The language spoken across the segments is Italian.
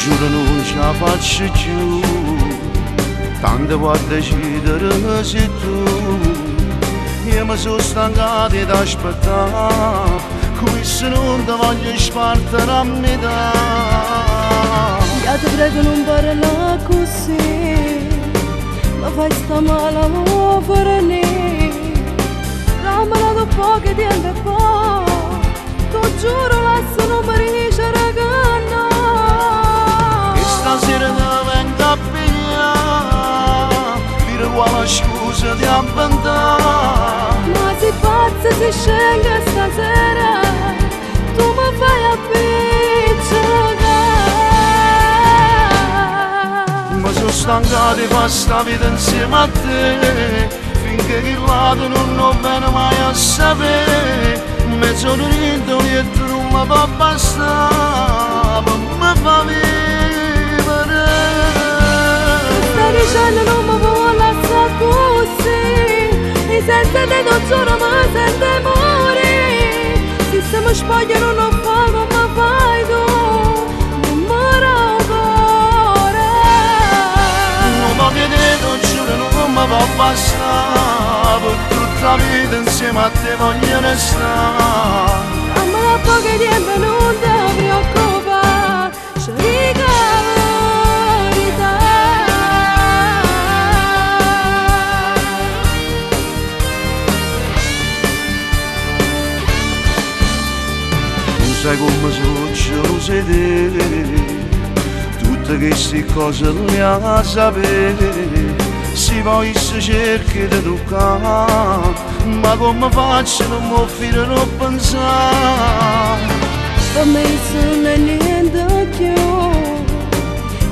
giuro non ce la faccio più, tante volte decidere sei tu. Io mi sono stancato di aspettare, come se non ti voglio spartire a metà. Io ti prego non parla così, mi fai sta male a muovere. Ramala da poco tempo fa, ti giuro lascio non mi riesce a ragana. E stasera ti vengo a pigliare, per quale scusa ti inventare. Ma sei pazza se scenga stasera, tu mi fai a picciare. Ma sono stancato di fare sta vita insieme a te, finché che lato non ho bene mai a sapere. Mezzo rintoli e tu non mi fa bastare, ma mi fa vivere. Stai dicendo non mi vuoi lasciare così, e senza te non giuro ma senza morire. Se mi spogliano non fa come fai tu, non muore ancora. Non voglio te, non giuro non mi fa bastare, per tutta la vita insieme a te voglio restare. Amma da poco tempo non ti preoccupare, ci dico la verità. Non sai come sono geloso di te, tutte queste cose le ha sapere. Se poi si cerca di toccare, ma come faccio non mi offrire a pensare. Per me non è niente più,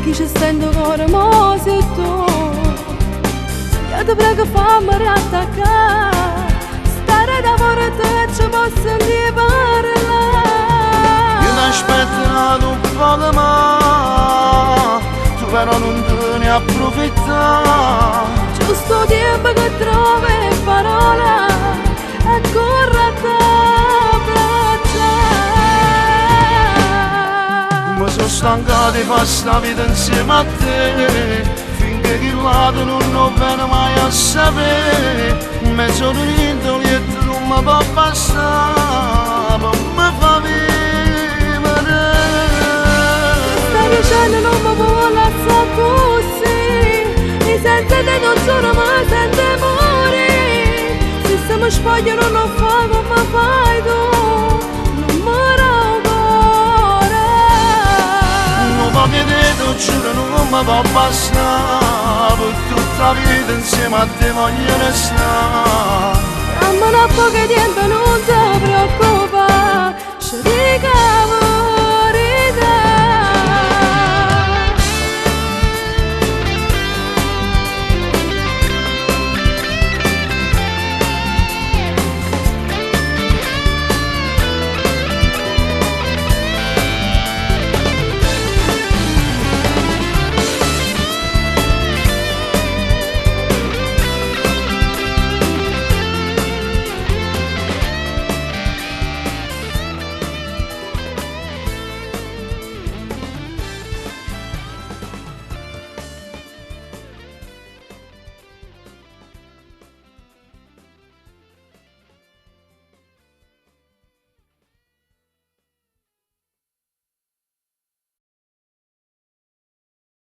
chi ci sente ancora ma sei tu. Io ti prego fammi riattaccare, stare davanti a te ci posso sentire parlare. Io ti aspetto un po' di me, tu però non te ne approfittare. Giusto tempo che trovi parola e corre a te abbracciare. Ma sono stancato di fare sta vita insieme a te, finché che lato non ho bene mai a sapere. Mezzo rintoli e tu non mi fa bastare, ma mi fa vivere. Stai dicendo non mi vuoi lasciare così, e senza te non giuro ma senza morire. Se mi spogliano non fa come fai tu, non muore ancora. Non voglio te, ti giuro non mi fa bastare, per tutta la vita insieme a te voglio restare. Amma da poco tempo non ti preoccupare, ci dico